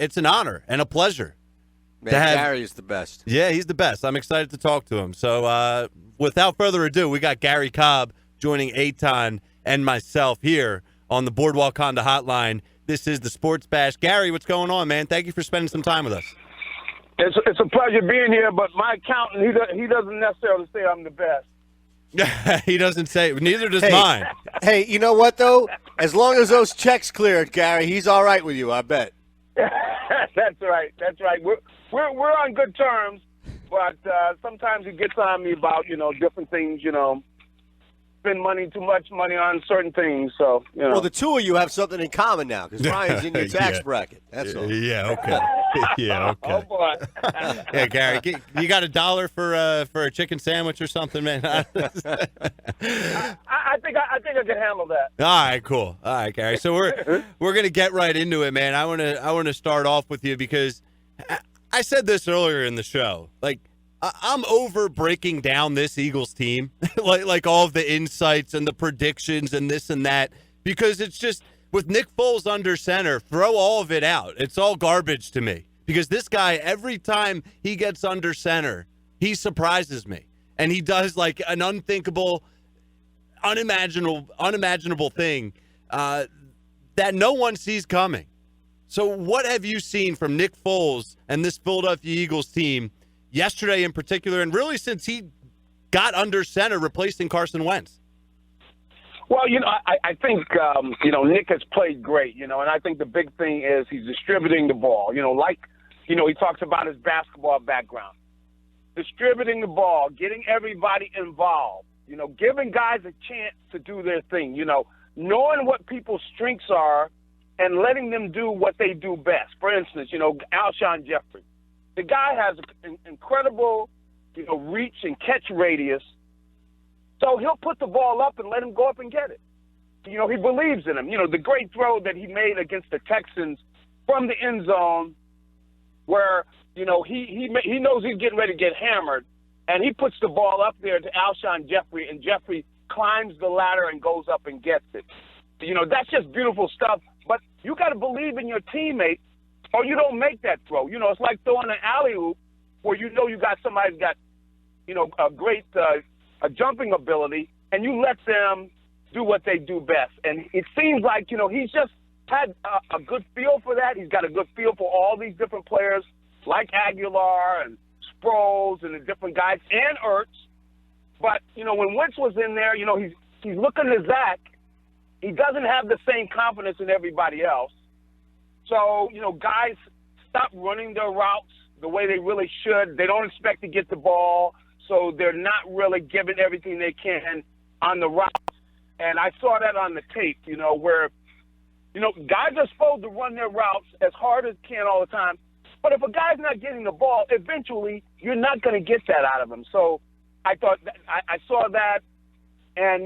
it's an honor and a pleasure. Man, Gary's the best. Yeah, he's the best. I'm excited to talk to him. So without further ado, we got Garry Cobb joining Eytan and myself here on the Boardwalk Honda Hotline. This is the Sports Bash. Garry, what's going on, man? Thank you for spending some time with us. It's a pleasure being here, but my accountant, he doesn't necessarily say I'm the best. He doesn't say. Neither does mine. Hey, you know what, though? As long as those checks cleared, Garry, he's all right with you, I bet. That's right. That's right. We're on good terms, but sometimes he gets on me about, different things, spend too much money on certain things. So, Well, the two of you have something in common now because Ryan's in your tax bracket. That's all. Yeah, okay. Yeah, okay. Oh, boy. Yeah, Garry, you got $1 for a chicken sandwich or something, man? I think I can handle that. All right, cool. All right, Garry. So we're gonna get right into it, man. I want to start off with you because I said this earlier in the show. Like, I'm over breaking down this Eagles team, like all of the insights and the predictions and this and that, because it's just with Nick Foles under center, throw all of it out. It's all garbage to me because this guy, every time he gets under center, he surprises me, and he does like an unthinkable, unimaginable thing that no one sees coming. So what have you seen from Nick Foles and this Philadelphia Eagles team yesterday in particular, and really since he got under center replacing Carson Wentz? Well, I think, Nick has played great, and I think the big thing is he's distributing the ball. He talks about his basketball background. Distributing the ball, getting everybody involved, giving guys a chance to do their thing, knowing what people's strengths are and letting them do what they do best. For instance, Alshon Jeffrey. The guy has an incredible, reach and catch radius. So he'll put the ball up and let him go up and get it. He believes in him. The great throw that he made against the Texans from the end zone where, he knows he's getting ready to get hammered, and he puts the ball up there to Alshon Jeffrey, and Jeffrey climbs the ladder and goes up and gets it. That's just beautiful stuff. But you got to believe in your teammate, or you don't make that throw. It's like throwing an alley-oop where you got somebody who's got, a great a jumping ability, and you let them do what they do best. And it seems like, he's just had a good feel for that. He's got a good feel for all these different players like Aguilar and Sproles and the different guys and Ertz. But, when Wentz was in there, he's looking to Zach. He doesn't have the same confidence in everybody else. So, guys stop running their routes the way they really should. They don't expect to get the ball, so they're not really giving everything they can on the routes. And I saw that on the tape, where, guys are supposed to run their routes as hard as can all the time. But if a guy's not getting the ball, eventually you're not going to get that out of him. So I thought I saw that. And,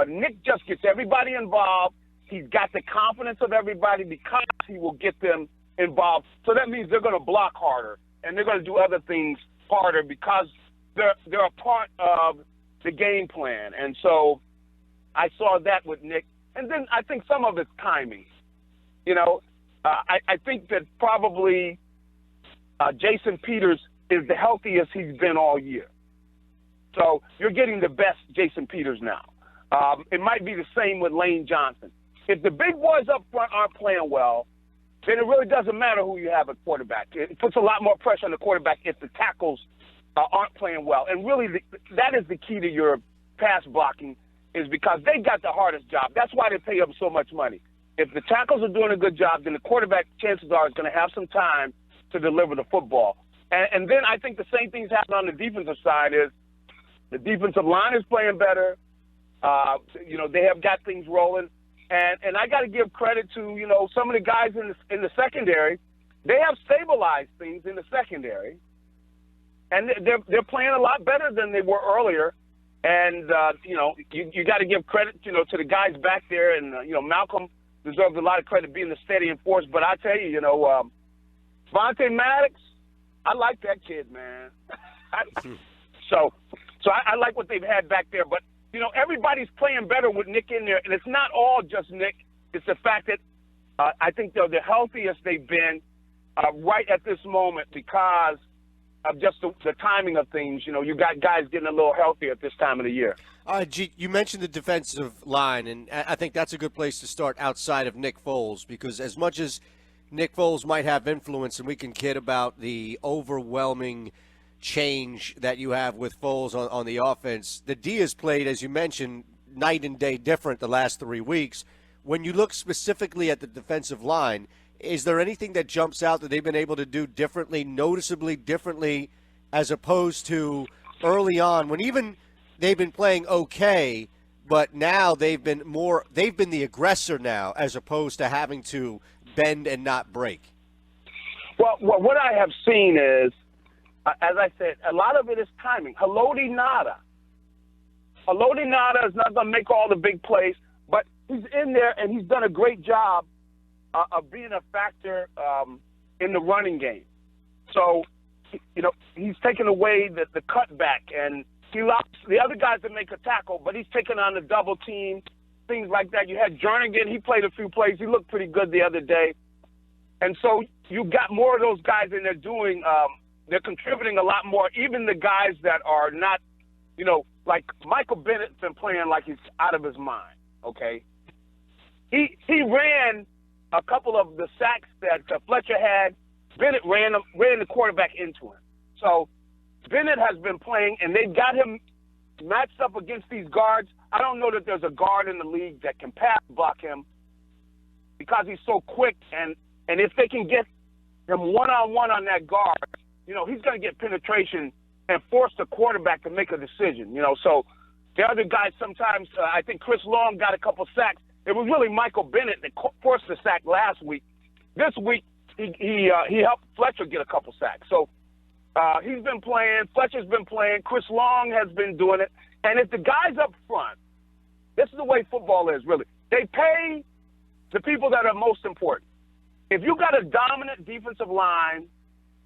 Nick just gets everybody involved. He's got the confidence of everybody because he will get them involved. So that means they're going to block harder and they're going to do other things harder because they're a part of the game plan. And so I saw that with Nick. And then I think some of it's timing. I think that probably Jason Peters is the healthiest he's been all year. So you're getting the best Jason Peters now. It might be the same with Lane Johnson. If the big boys up front aren't playing well, then it really doesn't matter who you have at quarterback. It puts a lot more pressure on the quarterback if the tackles aren't playing well. And really, that is the key to your pass blocking is because they got the hardest job. That's why they pay them so much money. If the tackles are doing a good job, then the quarterback, chances are, is going to have some time to deliver the football. And then I think the same things happen on the defensive side is the defensive line is playing better. They have got things rolling. And I got to give credit to, some of the guys in the secondary. They have stabilized things in the secondary. And they're playing a lot better than they were earlier. And, you got to give credit, to the guys back there. And, Malcolm deserves a lot of credit being the steadying force. But I tell you, Vontae Maddox, I like that kid, man. So I like what they've had back there. But, everybody's playing better with Nick in there. And it's not all just Nick. It's the fact that I think they're the healthiest they've been. right at this moment because of just the timing of things. You got guys getting a little healthier at this time of the year. All right, G, you mentioned the defensive line, and I think that's a good place to start outside of Nick Foles, because as much as Nick Foles might have influence, and we can kid about the overwhelming change that you have with Foles on the offense, the D has played, as you mentioned, night and day different the last 3 weeks. When you look specifically at the defensive line, is there anything that jumps out that they've been able to do differently, noticeably differently, as opposed to early on when even they've been playing okay, but now they've been the aggressor now as opposed to having to bend and not break? Well, what I have seen is, as I said, a lot of it is timing. Haloti Ngata is not going to make all the big plays, but he's in there and he's done a great job of being a factor in the running game. So, he's taken away the cutback, and he allows the other guys to make a tackle, but he's taking on the double team, things like that. You had Jernigan, he played a few plays. He looked pretty good the other day. And so you got more of those guys in there doing they're contributing a lot more, even the guys that are not, like Michael Bennett's been playing like he's out of his mind, okay? He ran a couple of the sacks that Fletcher had. Bennett ran the quarterback into him. So Bennett has been playing, and they've got him matched up against these guards. I don't know that there's a guard in the league that can pass block him because he's so quick, and if they can get him one-on-one on that guard, he's going to get penetration and force the quarterback to make a decision, So the other guys sometimes, I think Chris Long got a couple sacks. It was really Michael Bennett that forced the sack last week. This week, he helped Fletcher get a couple sacks. So he's been playing. Fletcher's been playing. Chris Long has been doing it. And if the guys up front, this is the way football is, really. They pay the people that are most important. If you got a dominant defensive line,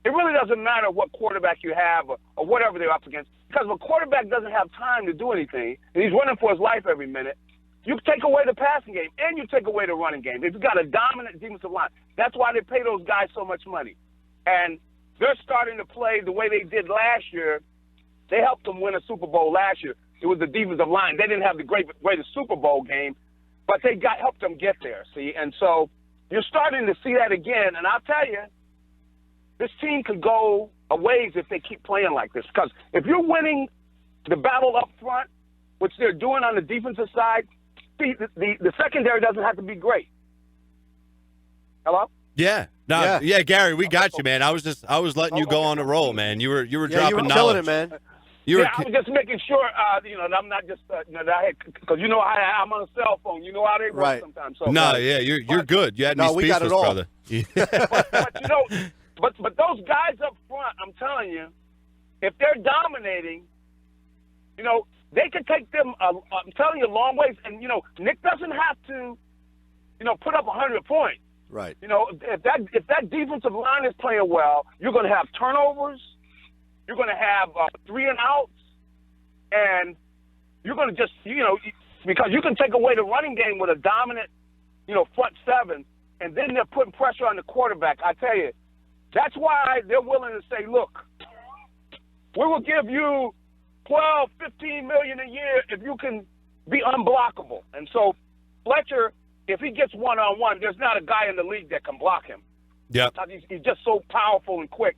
it really doesn't matter what quarterback you have or whatever they're up against, because if a quarterback doesn't have time to do anything, and he's running for his life every minute, you take away the passing game and you take away the running game. If you've got a dominant defensive line, that's why they pay those guys so much money. And they're starting to play the way they did last year. They helped them win a Super Bowl last year. It was the defensive line. They didn't have the greatest Super Bowl game, but they helped them get there, see? And so you're starting to see that again. And I'll tell you, this team could go a ways if they keep playing like this. Because if you're winning the battle up front, which they're doing on the defensive side, see, the secondary doesn't have to be great. Hello? Yeah. No, yeah, Gary, we got you, man. I was letting you go on a roll, man. You were dropping knowledge. Killing it, man. I was just making sure, that I'm not just, because I'm on a cell phone. You know how they work sometimes. So, you're good. You had me we got it speechless, all. brother. But those guys up front, I'm telling you, if they're dominating, they could take them, I'm telling you, a long ways. And, Nick doesn't have to, put up 100 points. Right. If that defensive line is playing well, you're going to have turnovers. You're going to have 3 and outs. And you're going to just, because you can take away the running game with a dominant, front seven, and then they're putting pressure on the quarterback. I tell you, that's why they're willing to say, look, we will give you $12, $15 million a year if you can be unblockable. And so Fletcher, if he gets one-on-one, there's not a guy in the league that can block him. Yeah, he's just so powerful and quick.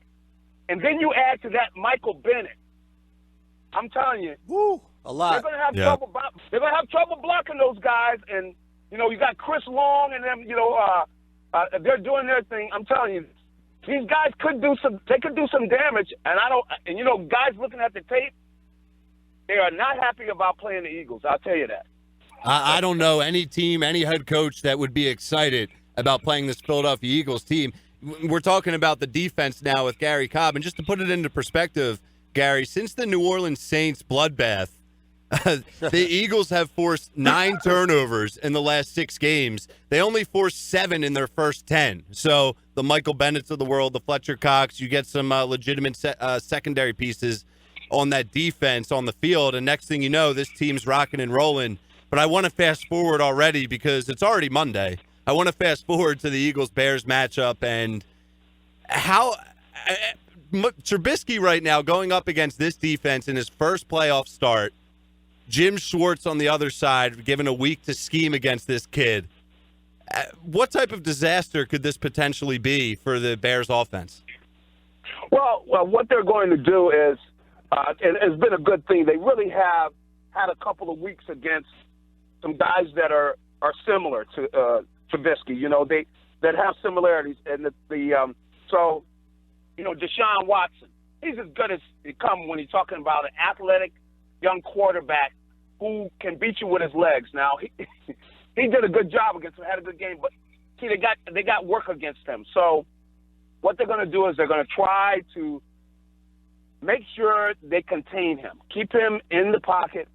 And then you add to that Michael Bennett. I'm telling you, a lot. They're going to have trouble. They're going to have trouble blocking those guys. And you got Chris Long and them. They're doing their thing. I'm telling you, these guys could do some. They could do some damage. And guys looking at the tape, they are not happy about playing the Eagles. I'll tell you that. I don't know any team, any head coach that would be excited about playing this Philadelphia Eagles team. We're talking about the defense now with Garry Cobb. And just to put it into perspective, Gary, since the New Orleans Saints bloodbath, the Eagles have forced 9 turnovers in the last 6 games. They only forced 7 in their first 10. So the Michael Bennett's of the world, the Fletcher Cox, you get some legitimate secondary pieces on that defense on the field. And next thing you know, this team's rocking and rolling. But I want to fast forward already because it's already Monday. I want to fast forward to the Eagles-Bears matchup, and How Trubisky right now going up against this defense in his first playoff start, Jim Schwartz on the other side, given a week to scheme against this kid. What type of disaster could this potentially be for the Bears offense? Well, what they're going to do is, and it's been a good thing, they really have had a couple of weeks against some guys that are similar to Trubisky. That have similarities, and so Deshaun Watson, he's as good as it comes when you're talking about an athletic young quarterback who can beat you with his legs. Now he did a good job against him, had a good game, but see they got work against him. So what they're going to do is they're going to try to make sure they contain him, keep him in the pocket.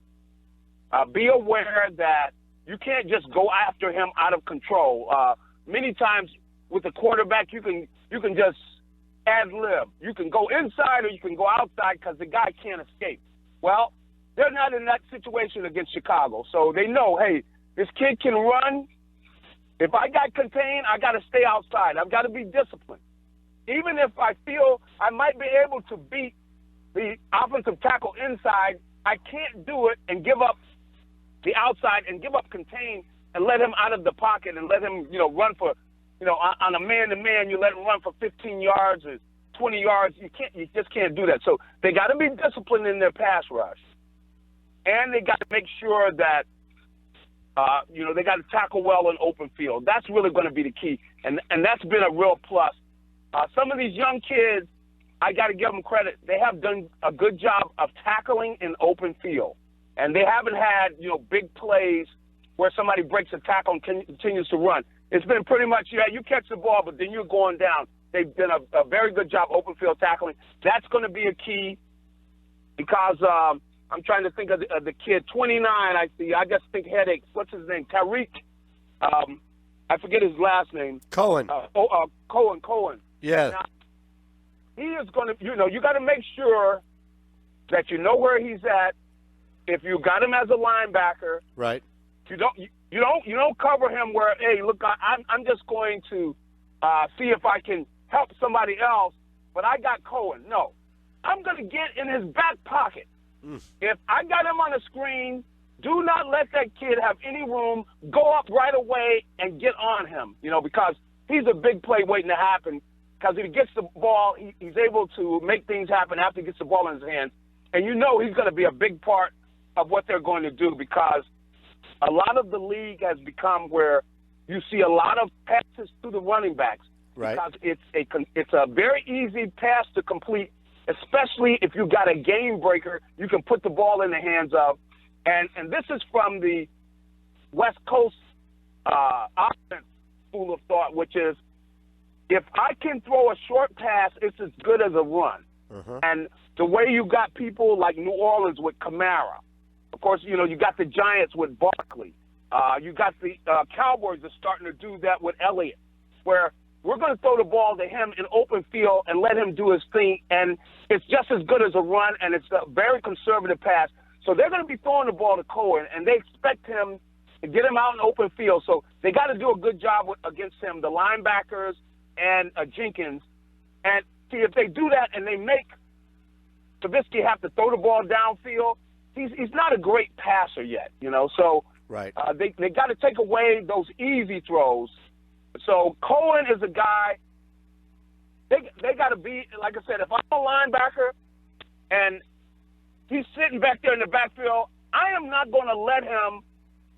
Be aware that you can't just go after him out of control. Many times with a quarterback, you can just ad-lib. You can go inside or you can go outside because the guy can't escape. Well, they're not in that situation against Chicago, so they know, hey, this kid can run. If I got contained, I got to stay outside. I've got to be disciplined. Even if I feel I might be able to beat the offensive tackle inside, I can't do it and give up the outside and give up contain and let him out of the pocket and let him, run for, on a man-to-man, you let him run for 15 yards or 20 yards. You just can't do that. So they got to be disciplined in their pass rush. And they got to make sure that, they got to tackle well in open field. That's really going to be the key. And that's been a real plus. Some of these young kids, I got to give them credit. They have done a good job of tackling in open field. And they haven't had, big plays where somebody breaks a tackle and continues to run. It's been pretty much, you catch the ball, but then you're going down. They've done a very good job open field tackling. That's going to be a key because I'm trying to think of the kid, 29, I see. I just think headaches. What's his name? Tariq. I forget his last name. Cohen. Cohen. Yeah. Now, he is going to, you got to make sure that you know where he's at. If you got him as a linebacker, right? You don't cover him where, hey, look, I'm just going to see if I can help somebody else, but I got Cohen. No, I'm going to get in his back pocket. If I got him on the screen, do not let that kid have any room. Go up right away and get on him, because he's a big play waiting to happen. Because if he gets the ball, he's able to make things happen after he gets the ball in his hands. And he's going to be a big part of what they're going to do because a lot of the league has become where you see a lot of passes to the running backs. Right. Because it's a very easy pass to complete, especially if you got a game breaker you can put the ball in the hands of. And this is from the West Coast offense school of thought, which is if I can throw a short pass, it's as good as a run. Uh-huh. And the way you got people like New Orleans with Kamara, of course, you got the Giants with Barkley. You got the Cowboys are starting to do that with Elliott, where we're going to throw the ball to him in open field and let him do his thing, and it's just as good as a run, and it's a very conservative pass. So they're going to be throwing the ball to Cohen, and they expect him to get him out in open field. So they got to do a good job against him, the linebackers and Jenkins. And see, if they do that and they make Trubisky have to throw the ball downfield, he's not a great passer yet, So right. They got to take away those easy throws. So Cohen is a guy. They got to be, like I said, if I'm a linebacker and he's sitting back there in the backfield, I am not going to let him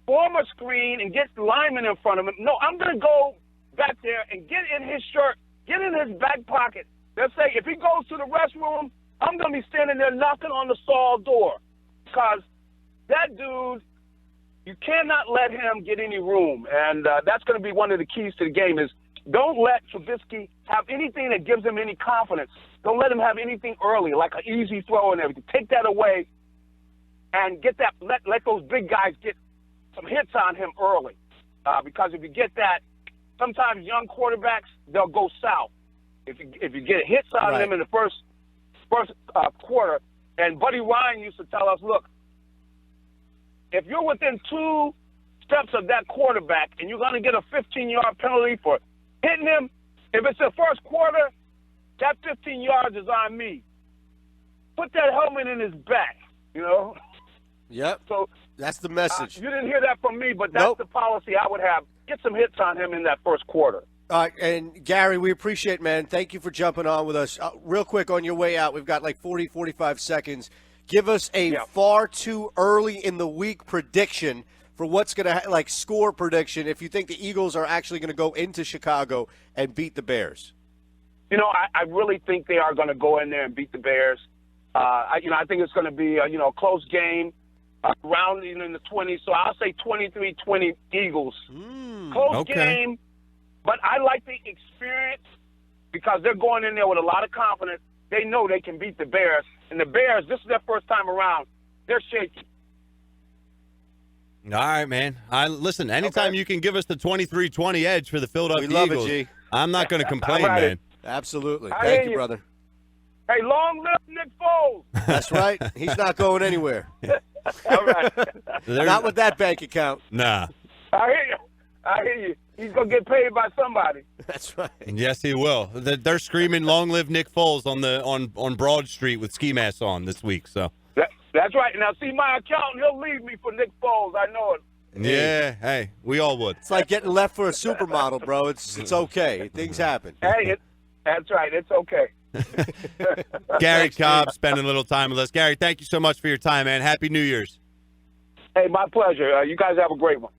form a screen and get the lineman in front of him. No, I'm going to go back there and get in his shirt, get in his back pocket. They'll say, if he goes to the restroom, I'm going to be standing there knocking on the stall door because that dude, you cannot let him get any room. And that's going to be one of the keys to the game is don't let Trubisky have anything that gives him any confidence. Don't let him have anything early, like an easy throw and everything. Take that away and get that. Let those big guys get some hits on him early because if you get that, sometimes young quarterbacks, they'll go south. If you get hits on right. them in the first quarter, and Buddy Ryan used to tell us, look, if you're within 2 steps of that quarterback and you're going to get a 15-yard penalty for hitting him, if it's the first quarter, 15 yards is on me. Put that helmet in his back, you know? Yep. So that's the message. You didn't hear that from me, but that's the policy I would have. Get some hits on him in that first quarter. And Garry, we appreciate, man. Thank you for jumping on with us. Real quick on your way out, we've got like 40, 45 seconds. Give us a far too early in the week prediction for what's going to score prediction if you think the Eagles are actually going to go into Chicago and beat the Bears. You know, I really think they are going to go in there and beat the Bears. I think it's going to be a close game, around in the 20s. So I'll say 23-20 Eagles. Close game, but I like the experience because they're going in there with a lot of confidence. They know they can beat the Bears. And the Bears, this is their first time around. They're shaky. All right, man. Listen, anytime you can give us the 23-20 edge for the Philadelphia Eagles, love it, G. I'm not going to complain, Right. man. Absolutely. I Thank hear you, you. brother. Hey, long live Nick Foles. That's right. He's not going anywhere. All right. Not with that bank account. Nah. I hear you. He's going to get paid by somebody. That's right. Yes, he will. They're screaming "Long live Nick Foles" on Broad Street with ski masks on this week. So That's right. Now, see, my accountant, he'll leave me for Nick Foles. I know it. yeah, hey, we all would. It's like getting left for a supermodel, bro. It's okay. Things happen. Hey, that's right. It's okay. Garry Cobb spending a little time with us. Garry, thank you so much for your time, man. Happy New Year's. Hey, my pleasure. You guys have a great one.